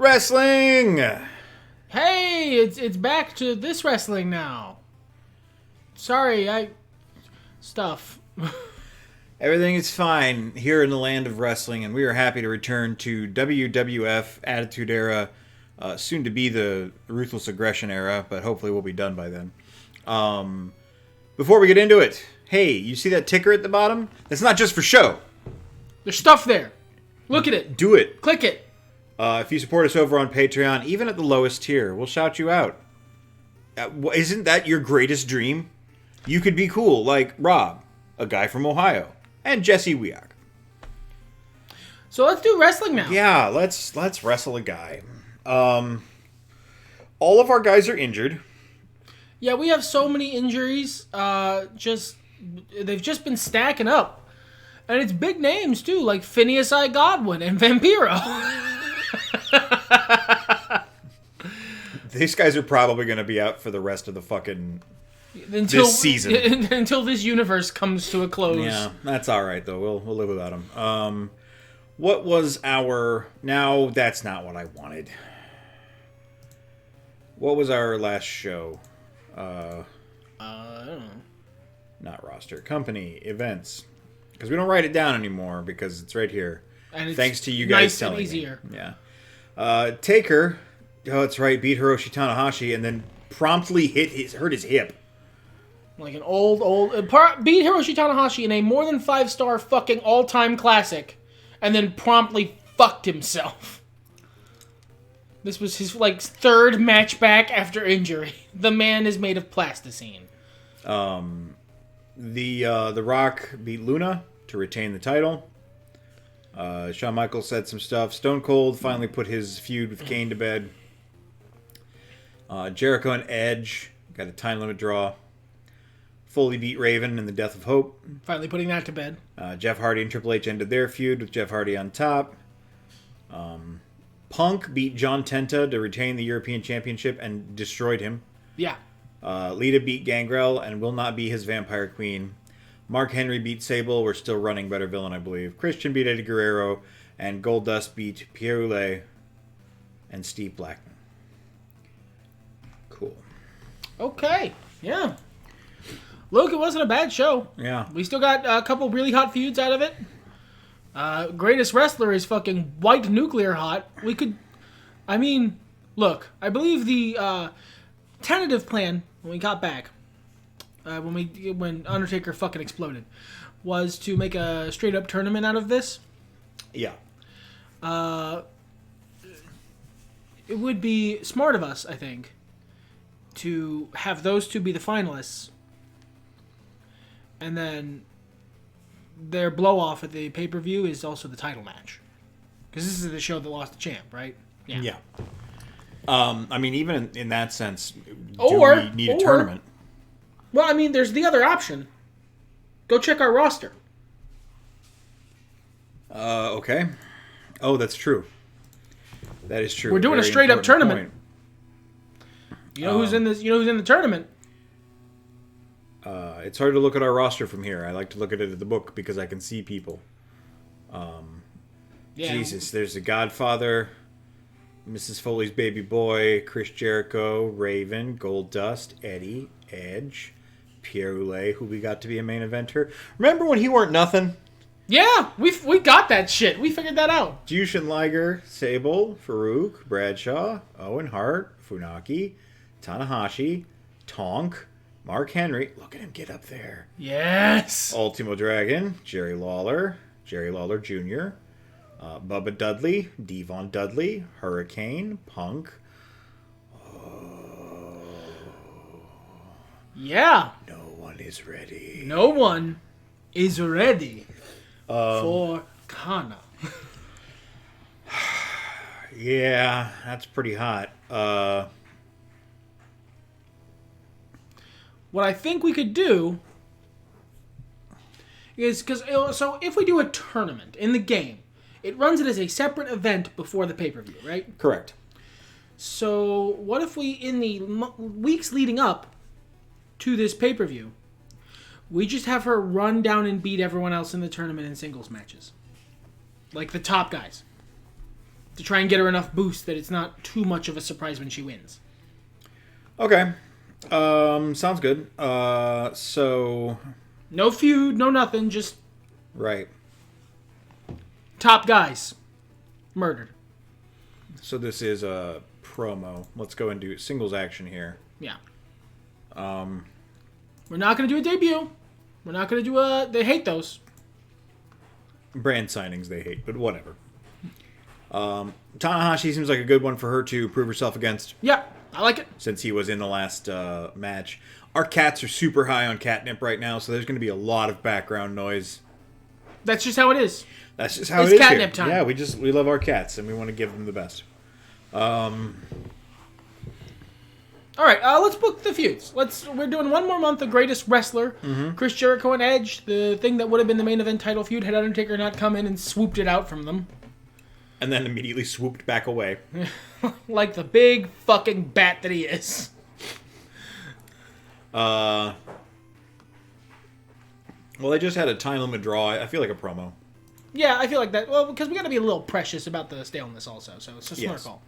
Wrestling! Hey, it's back to this wrestling now. Sorry, stuff. Everything is fine here in the land of wrestling, and we are happy to return to WWF Attitude Era, soon to be the Ruthless Aggression Era, but hopefully we'll be done by then. Before we get into it, hey, you see that ticker at the bottom? That's not just for show. There's stuff there. Look at it. Do it. Click it. If you support us over on Patreon, even at the lowest tier, we'll shout you out. Isn't that your greatest dream? You could be cool, like Rob, a guy from Ohio, and Jesse Weak. So let's do wrestling now. Yeah, let's wrestle a guy. All of our guys are injured. Yeah, we have so many injuries. They've just been stacking up, and it's big names too, like Phineas I. Godwin and Vampiro. These guys are probably going to be out for the rest of the fucking this season. Until this universe comes to a close. Yeah, that's all right, though. We'll live without them. What was our... Now, that's not what I wanted. What was our last show? I don't know. Not roster. Company. Events. Because we don't write it down anymore because it's right here. And it's thanks to you guys nice telling and easier. me. Yeah. Taker... Oh, that's right. Beat Hiroshi Tanahashi and then promptly hurt his hip. Like an beat Hiroshi Tanahashi in a more than 5-star fucking all-time classic, and then promptly fucked himself. This was his third match back after injury. The man is made of plasticine. The Rock beat Luna to retain the title. Shawn Michaels said some stuff. Stone Cold finally put his feud with Kane to bed. Jericho and Edge got a time limit draw. Foley beat Raven in the Death of Hope. Finally putting that to bed. Jeff Hardy and Triple H ended their feud with Jeff Hardy on top. Punk beat John Tenta to retain the European Championship and destroyed him. Yeah. Lita beat Gangrel and will not be his Vampire Queen. Mark Henry beat Sable. We're still running Better Villain, I believe. Christian beat Eddie Guerrero. And Goldust beat Pierre Oulet and Steve Blackman. Cool. Okay. Yeah. Look, it wasn't a bad show. Yeah. We still got a couple really hot feuds out of it. Greatest Wrestler is fucking white nuclear hot. I believe the tentative plan when we got back, when Undertaker fucking exploded, was to make a straight up tournament out of this. Yeah. It would be smart of us, I think, to have those two be the finalists, and then their blow-off at the pay-per-view is also the title match. Because this is the show that lost the champ, right? Yeah. Even in that sense, we need a tournament? Well, there's the other option. Go check our roster. Okay. Oh, that's true. That is true. We're doing a straight-up tournament. Point. You know who's in this? You know who's in the tournament? It's hard to look at our roster from here. I like to look at it at the book because I can see people. Jesus, there's the Godfather, Mrs. Foley's baby boy, Chris Jericho, Raven, Goldust, Eddie, Edge, Pierre Oulet, who we got to be a main eventer. Remember when he weren't nothing? Yeah, we got that shit. We figured that out. Jushin Liger, Sable, Farouk, Bradshaw, Owen Hart, Funaki, Tanahashi, Tonk, Mark Henry. Look at him get up there. Yes. Ultimo Dragon, Jerry Lawler Jr., Bubba Dudley, Devon Dudley, Hurricane, Punk. Oh. Yeah. No one is ready. No one is ready for Kana. Yeah, that's pretty hot. What I think we could do is, so if we do a tournament in the game, it runs it as a separate event before the pay-per-view, right? Correct. So what if we, in the weeks leading up to this pay-per-view, we just have her run down and beat everyone else in the tournament in singles matches? Like the top guys. to try and get her enough boost that it's not too much of a surprise when she wins. Okay. Sounds good. So... No feud, no nothing, just... Right. Top guys. Murdered. So this is a promo. Let's go and do singles action here. Yeah. We're not going to do a debut. We're not going to do a... They hate those. Brand signings they hate, but whatever. Tanahashi seems like a good one for her to prove herself against. Yeah, I like it. Since he was in the last match. Our cats are super high on catnip right now, so there's going to be a lot of background noise. That's just how it is. That's just how it's it is catnip here. time. Yeah, we love our cats, and we want to give them the best. All right, let's book the feuds. We're doing one more month of Greatest Wrestler. Mm-hmm. Chris Jericho and Edge. The thing that would have been the main event title feud had Undertaker not come in and swooped it out from them. And then immediately swooped back away. Like the big fucking bat that he is. Well, they just had a time limit draw. I feel like a promo. Yeah, I feel like that. Well, because we got to be a little precious about the staleness also, so it's a smart Yes. call.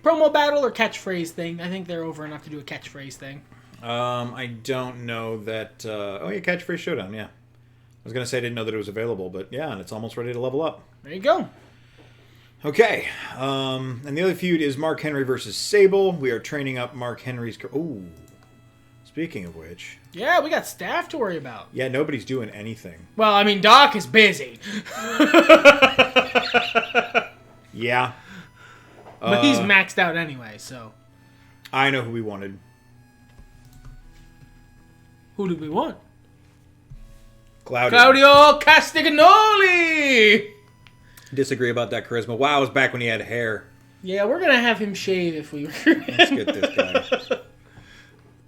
Promo battle or catchphrase thing. I think they're over enough to do a catchphrase thing. I don't know that... oh, yeah, Catchphrase Showdown, yeah. I was going to say I didn't know that it was available, but yeah, and it's almost ready to level up. There you go. Okay. And the other feud is Mark Henry versus Sable. We are training up Mark Henry's... Ooh. Speaking of which... Yeah, we got staff to worry about. Yeah, nobody's doing anything. Well, I mean, Doc is busy. Yeah. But he's maxed out anyway, so... I know who we wanted. Who do we want? Claudio Castagnoli! Disagree about that charisma. Wow, it was back when he had hair. Yeah, we're going to have him shave if we Let's get this guy.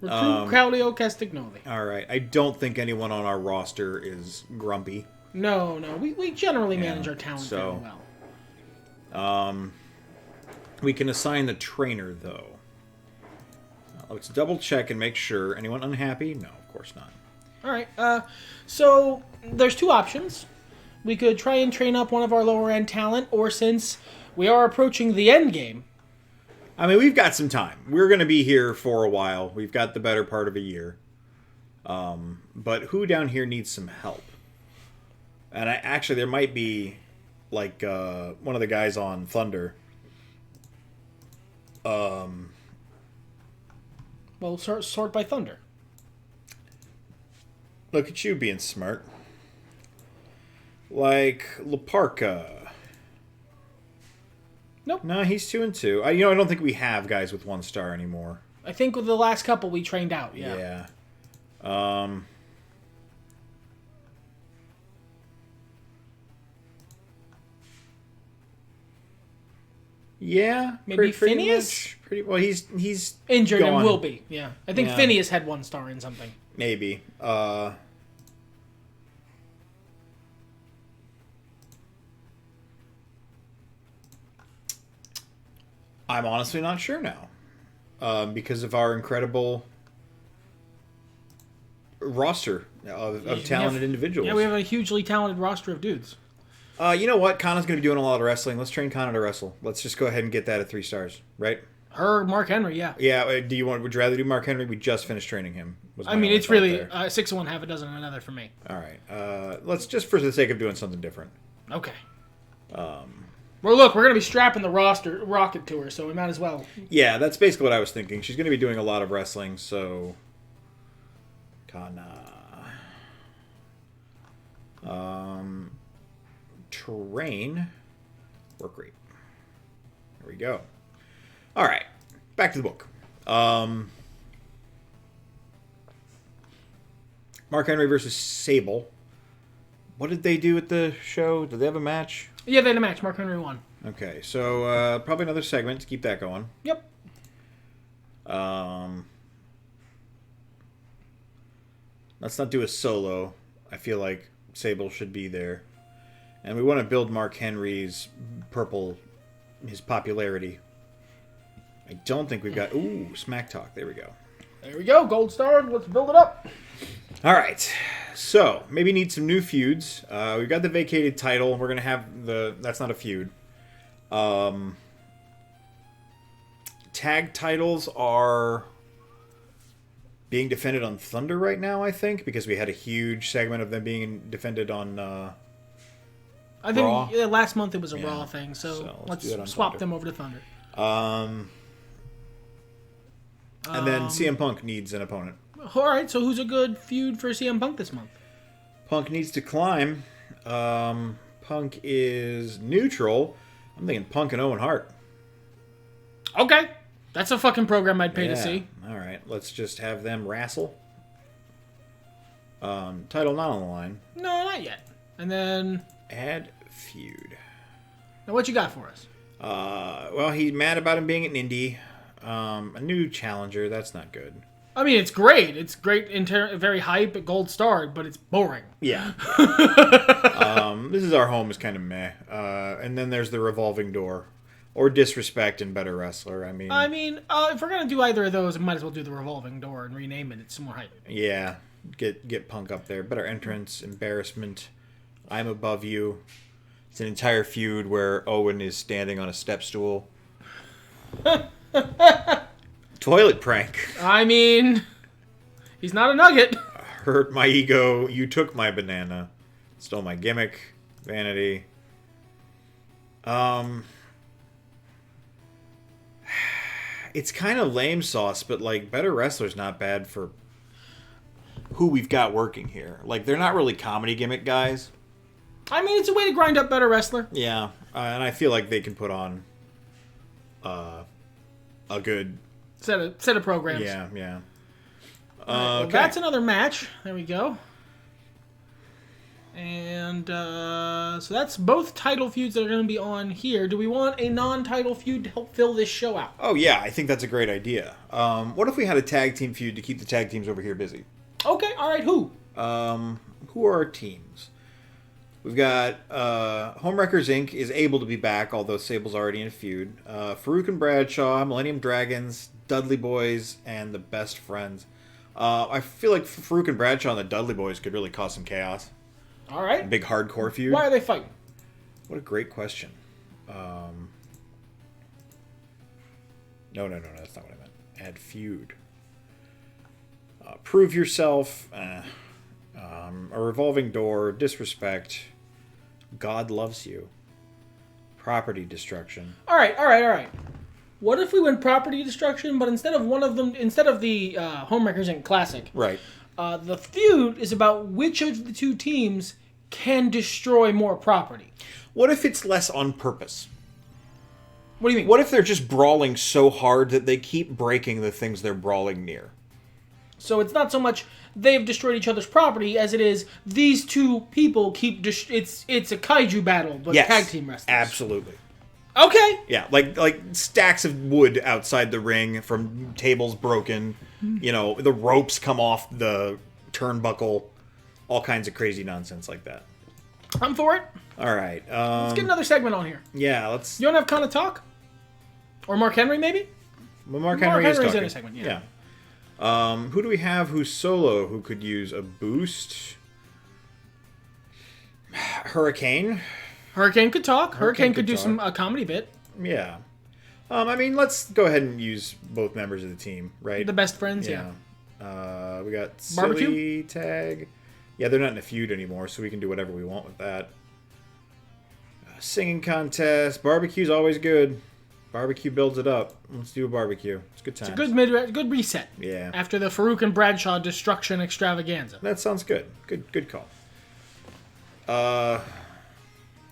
Recruit Claudio Castagnoli. All right. I don't think anyone on our roster is grumpy. No. We generally manage our talent very well. We can assign the trainer, though. Let's double check and make sure. Anyone unhappy? No, of course not. All right. So there's two options. We could try and train up one of our lower end talent, or since we are approaching the end game. I mean, we've got some time. We're going to be here for a while. We've got the better part of a year. But who down here needs some help? And actually, there might be, like, one of the guys on Thunder. Well, sort by Thunder. Look at you being smart. Like Laparca. Nope. No, he's 2-2. I don't think we have guys with 1 star anymore. I think with the last couple we trained out. Yeah. Yeah. Maybe Phineas? Well, he's Injured gone. and will be. Yeah. I think Yeah. Phineas had 1 star in something. Maybe. I'm honestly not sure now. Because of our incredible roster of talented individuals. Yeah, we have a hugely talented roster of dudes. You know what? Kana's going to be doing a lot of wrestling. Let's train Kana to wrestle. Let's just go ahead and get that at 3 stars, right? Mark Henry, yeah. Yeah, would you rather do Mark Henry? We just finished training him. I mean, it's really 6 of one, half a dozen of another for me. All right. Let's just for the sake of doing something different. Okay. Well, look, we're going to be strapping the rocket to her, so we might as well. Yeah, that's basically what I was thinking. She's going to be doing a lot of wrestling, so... Kana. Train. Work rate. There we go. All right. Back to the book. Mark Henry versus Sable. What did they do at the show? Did they have a match? Yeah, they had a match. Mark Henry won. Okay, so probably another segment to keep that going. Yep. Let's not do a solo. I feel like Sable should be there. And we want to build Mark Henry's his popularity. I don't think we've got... Ooh, Smack Talk. There we go. There we go. Gold star. Let's build it up. All right. So, maybe need some new feuds. We've got the vacated title. We're going to have the... That's not a feud. Tag titles are being defended on Thunder right now, I think, because we had a huge segment of them being defended on I think Raw. Last month it was a Raw thing, so let's swap them over to Thunder. And then CM Punk needs an opponent. All right, so who's a good feud for CM Punk this month? Punk needs to climb. Punk is neutral. I'm thinking Punk and Owen Hart. Okay. That's a fucking program I'd pay to see. All right, let's just have them wrestle. Title not on the line. No, not yet. And then... Add feud. Now, what you got for us? Well, he's mad about him being an indie. A new challenger, that's not good. I mean, it's great. It's great, very hype at Gold Star, but it's boring. Yeah. This is our home is kind of meh. And then there's the revolving door. Or disrespect and better wrestler. I mean, if we're gonna do either of those, we might as well do the revolving door and rename it. It's some more hype. Yeah, get Punk up there. Better entrance, embarrassment. I'm above you. It's an entire feud where Owen is standing on a step stool. Toilet prank. I mean, he's not a nugget. Hurt my ego. You took my banana. Stole my gimmick. Vanity. It's kind of lame sauce, but like better wrestlers not bad for who we've got working here. Like they're not really comedy gimmick guys. I mean, it's a way to grind up better wrestler. Yeah, and I feel like they can put on a good set of programs. Yeah. Right, well, that's another match. There we go. And so that's both title feuds that are going to be on here. Do we want a non-title feud to help fill this show out? Oh, yeah. I think that's a great idea. What if we had a tag team feud to keep the tag teams over here busy? Okay. All right. Who? Who are our teams? We've got Homewreckers Inc. is able to be back, although Sable's already in a feud. Farouk and Bradshaw, Millennium Dragons, Dudley Boys, and the Best Friends. I feel like Farouk and Bradshaw and the Dudley Boys could really cause some chaos. All right. A big hardcore feud. Why are they fighting? What a great question. No, that's not what I meant. Add feud. Prove yourself. A revolving door. Disrespect. God loves you. Property destruction. All right. What if we went property destruction, but instead of the Homewreckers Inc. Classic, right? The feud is about which of the two teams can destroy more property. What if it's less on purpose? What do you mean? What if they're just brawling so hard that they keep breaking the things they're brawling near? So it's not so much they've destroyed each other's property as it is these two people keep... it's a kaiju battle, but tag team wrestling. Absolutely. Okay. Yeah, like stacks of wood outside the ring from tables broken. You know, the ropes come off the turnbuckle. All kinds of crazy nonsense like that. I'm for it. All right. Let's get another segment on here. Yeah, let's... You want to have Kana talk? Or Mark Henry, maybe? Well, Mark Henry's talking. in a segment, yeah. Who do we have who's solo who could use a boost? Hurricane. Hurricane could talk. Hurricane could do a comedy bit. Yeah. Let's go ahead and use both members of the team, right? The Best Friends, yeah. We got Barbecue? Silly Tag. Yeah, they're not in a feud anymore, so we can do whatever we want with that. Singing contest. Barbecue's always good. Barbecue builds it up. Let's do a barbecue. It's good times. It's a good reset. Yeah. After the Farouk and Bradshaw destruction extravaganza. That sounds good. Good call. Got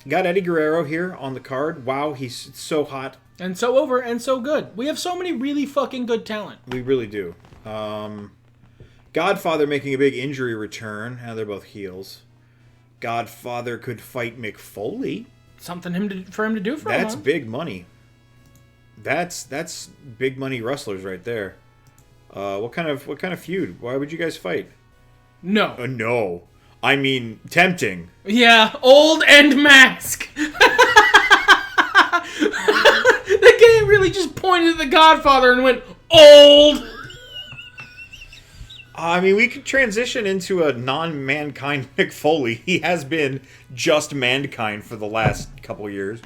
Eddie Guerrero here on the card. Wow, he's so hot. And so over and so good. We have so many really fucking good talent. We really do. Godfather making a big injury return. Now they're both heels. Godfather could fight Mick Foley. Something for him to do for him. That's big money. That's big money wrestlers right there. What kind of feud? Why would you guys fight? No. No. I mean, tempting. Yeah, old and mask. The game really just pointed at the Godfather and went, old. I mean, we could transition into a non-mankind Mick Foley. He has been just mankind for the last couple years.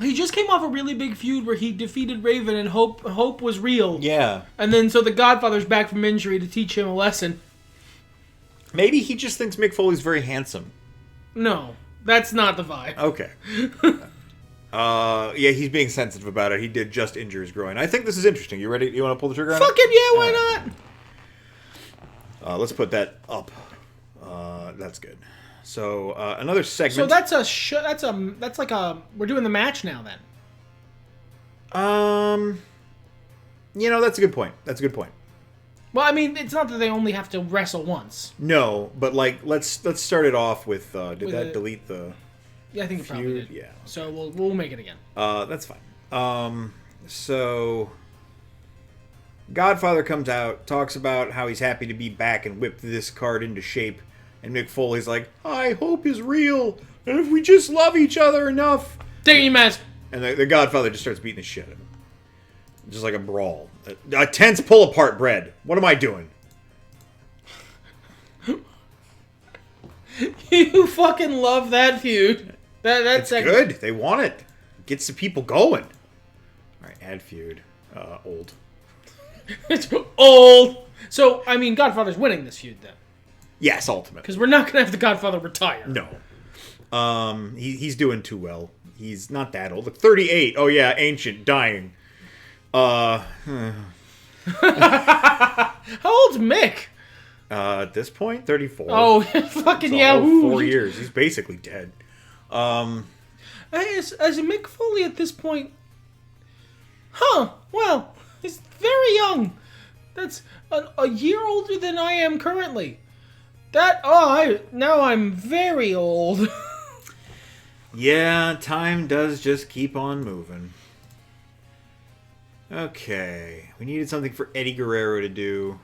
He just came off a really big feud where he defeated Raven and Hope was real. Yeah. And then so the Godfather's back from injury to teach him a lesson. Maybe he just thinks Mick Foley's very handsome. No, that's not the vibe. Okay. Yeah, he's being sensitive about it. He did just injure his groin. I think this is interesting. You ready? You want to pull the trigger on it? Fucking yeah, why not? Let's put that up. That's good. So another segment. So that's like a we're doing the match now then. That's a good point. That's a good point. Well, I mean, it's not that they only have to wrestle once. No, but like let's start it off with delete the Yeah, I think it feud? probably did. Yeah. So we'll make it again. That's fine. So Godfather comes out, talks about how he's happy to be back and whip this card into shape. And Mick Foley's like, I hope is real, and if we just love each other enough. Take your mask. And the Godfather just starts beating the shit out of him. Just like a brawl. A tense pull-apart bread. What am I doing? You fucking love that feud. That's good. They want it. Gets the people going. All right, add feud. Old. It's old. So, I mean, Godfather's winning this feud then. Yes, ultimate. Because we're not going to have the Godfather retire. No. He's doing too well. He's not that old. Look, 38. Oh, yeah, ancient, dying. How old's Mick? At this point, 34. Oh, fucking yeah. 4 years. He's basically dead. As Mick Foley at this point... Huh. Well, he's very young. That's a year older than I am currently. Now I'm very old. Yeah, time does just keep on moving. Okay, we needed something for Eddie Guerrero to do.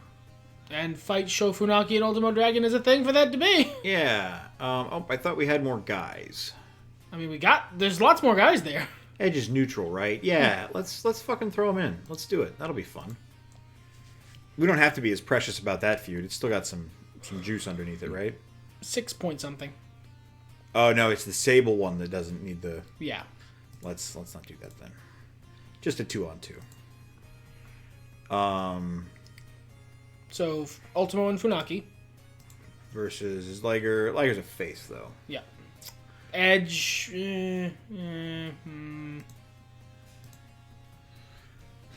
And fight Sho Funaki and Ultimo Dragon is a thing for that to be. Yeah. I thought we had more guys. I mean, there's lots more guys there. Edge is neutral, right? Yeah, let's fucking throw him in. Let's do it. That'll be fun. We don't have to be as precious about that feud. It's still got some juice underneath it, right? 6 point something. Oh no, it's the Sable one that doesn't need the. Yeah. Let's not do that then. Just a 2-on-2. So Ultimo and Funaki versus Liger. Liger's a face though. Yeah. Edge. You're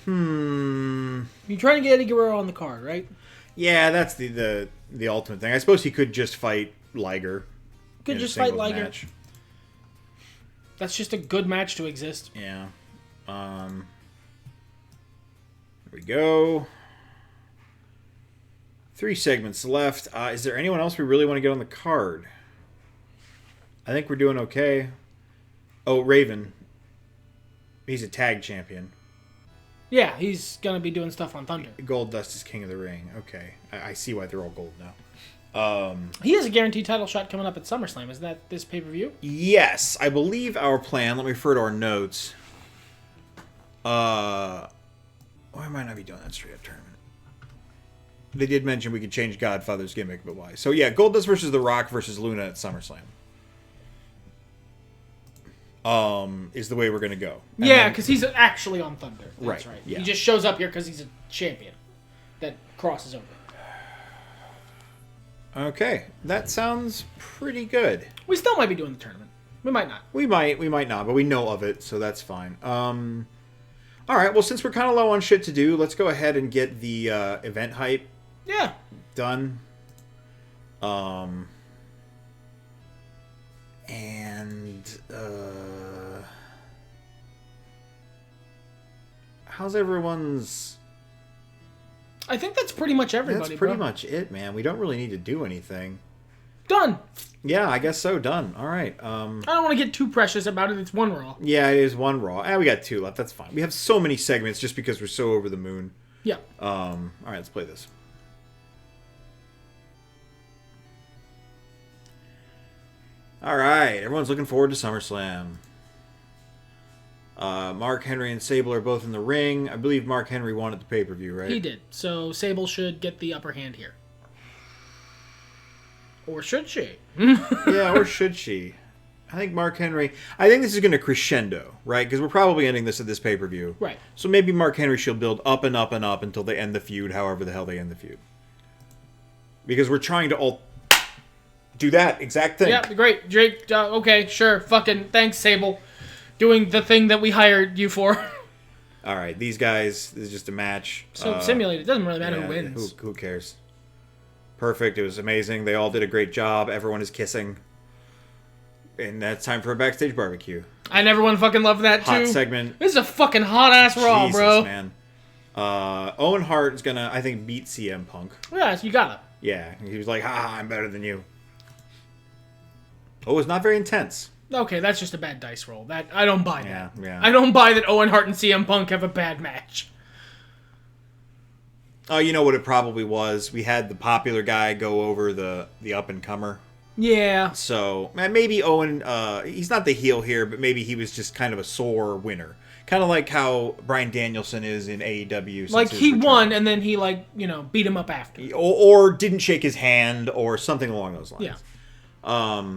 trying to get Eddie Guerrero on the card, right? Yeah, that's the ultimate thing. I suppose he could just fight Liger. Could just fight Liger. Match. That's just a good match to exist. Yeah. There we go. 3 segments left. Is there anyone else we really want to get on the card? I think we're doing okay. Oh, Raven. He's a tag champion. Yeah, he's going to be doing stuff on Thunder. Goldust is king of the ring. Okay. I see why they're all gold now. He has a guaranteed title shot coming up at SummerSlam. Isn't that this pay-per-view? Yes. I believe our plan, let me refer to our notes. Why might not be doing that straight up tournament? They did mention we could change Godfather's gimmick, but why? So yeah, Goldust versus The Rock versus Luna at SummerSlam. Is the way we're gonna go. And yeah, because he's actually on Thunder. That's right. Yeah. He just shows up here because he's a champion that crosses over. Okay, that sounds pretty good. We still might be doing the tournament. We might not. We might not, but we know of it, so that's fine. All right, well, since we're kind of low on shit to do, let's go ahead and get the event hype done. How's everyone's... I think that's pretty much everybody, That's pretty much it, man. We don't really need to do anything. Done. Yeah, I guess so. Done. All right. I don't want to get too precious about it. It's one Raw. Yeah, it is one Raw. We got 2 left. That's fine. We have so many segments just because we're so over the moon. Yeah. All right, let's play this. All right. Everyone's looking forward to SummerSlam. Mark Henry and Sable are both in the ring. I believe Mark Henry won at the pay-per-view, right? He did. So Sable should get the upper hand here. Or should she? Yeah, or should she? I think Mark Henry... I think this is going to crescendo, right? Because we're probably ending this at this pay-per-view. Right. So maybe Mark Henry should build up and up and up until they end the feud, however the hell they end the feud. Because we're trying to all do that exact thing. Yeah, great. Jake, okay, sure. Fucking thanks, Sable. Doing the thing that we hired you for. All right, these guys, this is just a match. So simulated. It doesn't really matter who wins. Who cares? Perfect. It was amazing. They all did a great job. Everyone is kissing. And that's time for a backstage barbecue. And everyone fucking loved that, too. Hot segment. This is a fucking hot-ass Raw, Jesus, bro. Man. Owen Hart is going to, I think, beat CM Punk. Yeah, so you gotta. Yeah. He was like, ha, I'm better than you. Oh, it's not very intense. Okay, that's just a bad dice roll. That I don't buy that. Yeah. I don't buy that Owen Hart and CM Punk have a bad match. Oh, you know what it probably was? We had the popular guy go over the up-and-comer. Yeah. So, maybe Owen, he's not the heel here, but maybe he was just kind of a sore winner. Kind of like how Bryan Danielson is in AEW. Like, he won, and then he, beat him up after. Or didn't shake his hand, or something along those lines. Yeah.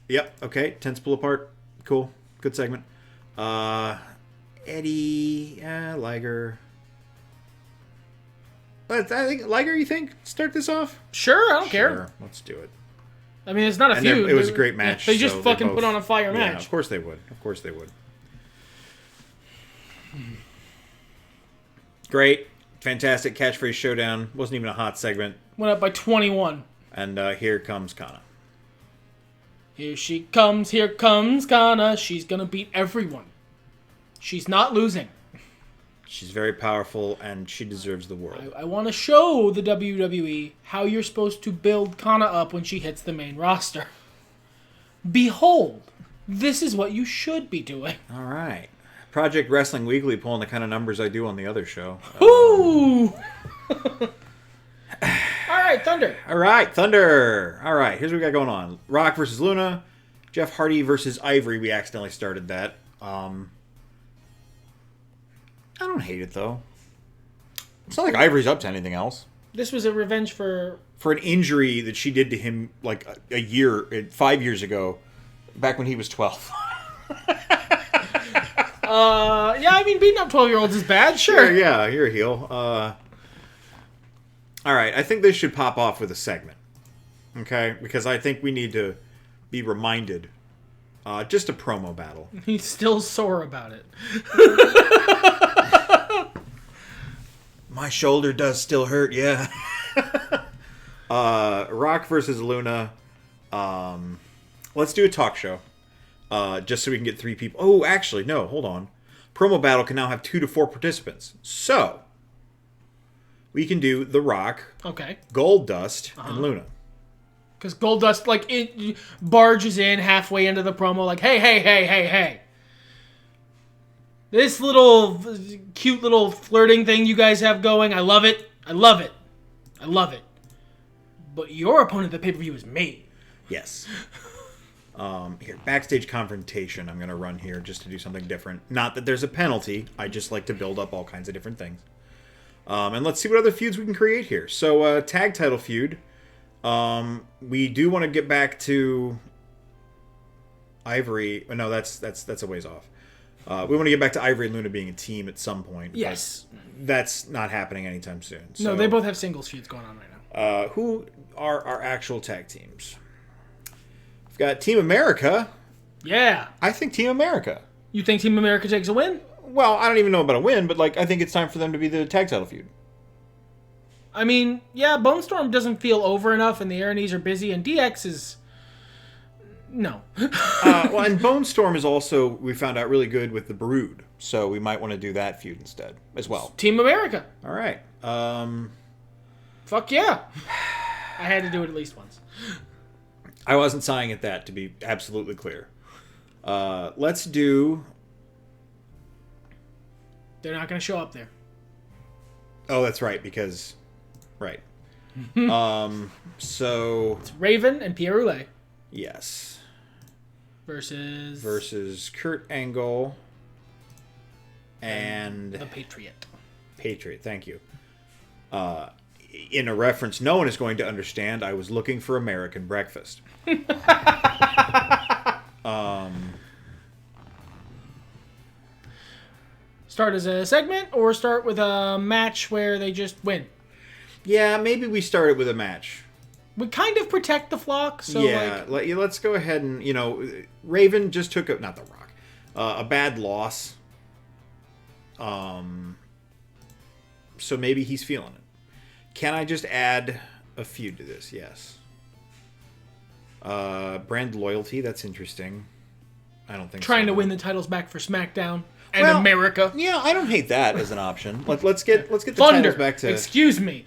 Yep, okay. Tents pull apart. Cool. Good segment. Eddie, Liger. I think Liger, you think? Start this off? Sure, I don't care. Let's do it. I mean, it's not a feud. It was a great match. They just fucking put on a fire match. Yeah, of course they would. Great. Fantastic catchphrase showdown. Wasn't even a hot segment. Went up by 21. And here comes Kana. Here comes Kana. She's gonna beat everyone. She's not losing. She's very powerful, and she deserves the world. I want to show the WWE how you're supposed to build Kana up when she hits the main roster. Behold, this is what you should be doing. All right. Project Wrestling Weekly pulling the kind of numbers I do on the other show. Ooh! All right, Thunder. All right, here's what we got going on. Rock versus Luna. Jeff Hardy versus Ivory. We accidentally started that. I don't hate it, though. It's not like Ivory's up to anything else. This was a revenge for an injury that she did to him like a year, 5 years ago, back when he was 12. Yeah, I mean, beating up 12-year-olds is bad, sure. Yeah, you're a heel. All right, I think this should pop off with a segment. Okay? Because I think we need to be reminded. Just a promo battle. He's still sore about it. My shoulder does still hurt, yeah. Rock versus Luna. Let's do a talk show. Just so we can get 3 people. Oh, actually, no, hold on. Promo battle can now have 2 to 4 participants. So, we can do The Rock, okay, Goldust, and Luna. Because Goldust, it barges in halfway into the promo like, hey. This little cute little flirting thing you guys have going, I love it. But your opponent at the pay-per-view is me. Yes. Here, backstage confrontation I'm going to run here just to do something different. Not that there's a penalty. I just like to build up all kinds of different things. And let's see what other feuds we can create here. So, tag title feud. We do want to get back to Ivory. No, that's a ways off. We want to get back to Ivory and Luna being a team at some point. Yes. That's not happening anytime soon. So, no, they both have singles feuds going on right now. Who are our actual tag teams? We've got Team America. Yeah. I think Team America. You think Team America takes a win? Well, I don't even know about a win, but I think it's time for them to be the tag title feud. I mean, yeah, Bonestorm doesn't feel over enough, and the Aironies are busy, and DX is... No. Well, and Bonestorm is also, we found out, really good with the Brood, so we might want to do that feud instead, as well. Team America. All right. Fuck yeah. I had to do it at least once. I wasn't sighing at that, to be absolutely clear. Let's do... They're not going to show up there. Oh, that's right, because... Right. So... It's Raven and Pierre Roulet. Yes. Versus Kurt Angle and... The Patriot. Patriot, thank you. in a reference no one is going to understand, I was looking for American breakfast. Start as a segment or start with a match where they just win? Yeah, maybe we start it with a match. We kind of protect the flock, so yeah, let's go ahead and, Raven just took not The Rock, a bad loss. So maybe he's feeling it. Can I just add a feud to this? Yes. Brand loyalty, that's interesting. I don't think trying so. to win the titles back for SmackDown and America. Yeah, I don't hate that as an option. Let's get the Thunder. titles back to... Excuse me.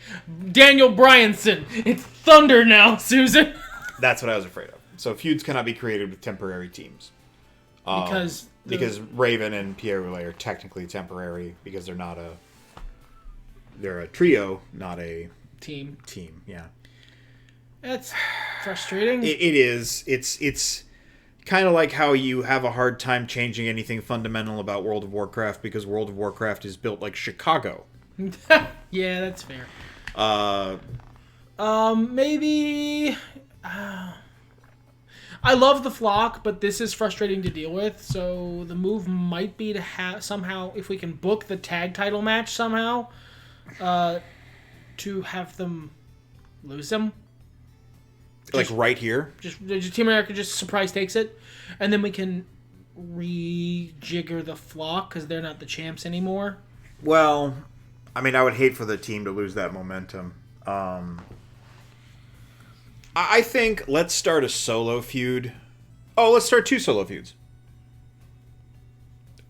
Daniel Bryanson. It's Thunder now, Susan. That's what I was afraid of. So feuds cannot be created with temporary teams. Because Raven and Pierre Oulet are technically temporary because they're a trio, not a team. Yeah. That's frustrating. It is. It's kind of like how you have a hard time changing anything fundamental about World of Warcraft because World of Warcraft is built like Chicago. Yeah, that's fair. Maybe. I love the flock, but this is frustrating to deal with. So the move might be to have somehow, if we can book the tag title match somehow, to have them lose them. Like right here? Just Team America just surprise takes it, and then we can rejigger the flock because they're not the champs anymore. Well, I mean, I would hate for the team to lose that momentum. I think let's start a solo feud. Oh, let's start 2 solo feuds.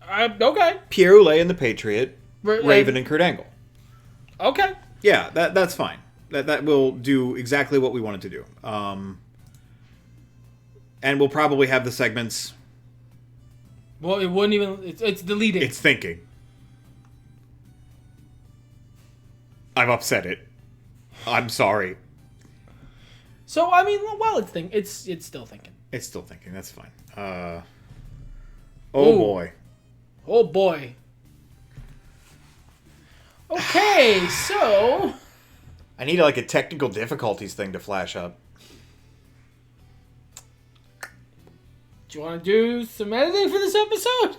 Okay. Pierre Oulet and the Patriot, Raven and Kurt Angle. Okay. Yeah, that's fine. That will do exactly what we wanted to do. And we'll probably have the segments. Well, it wouldn't even... It's deleting. It's thinking. I've upset it. I'm sorry. So, I mean, while it's thinking, it's still thinking. It's still thinking. That's fine. Ooh. Boy. Oh, boy. Okay, so... I need like a technical difficulties thing to flash up. Do you want to do some editing for this episode?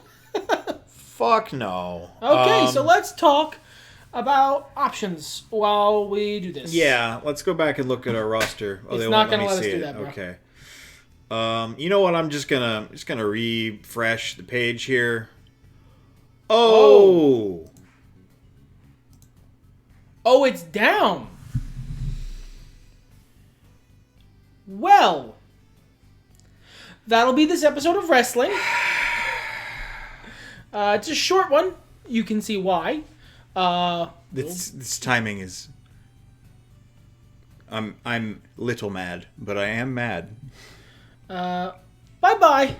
Fuck no. Okay, so let's talk about options while we do this. Yeah, let's go back and look at our roster. Oh, it's they not won't going to let us see do it. that, bro. Okay. You know what? I'm just gonna refresh the page here. Oh, it's down. Well, that'll be this episode of wrestling. It's a short one. You can see why. This timing is. I'm little mad, but I am mad. Bye-bye.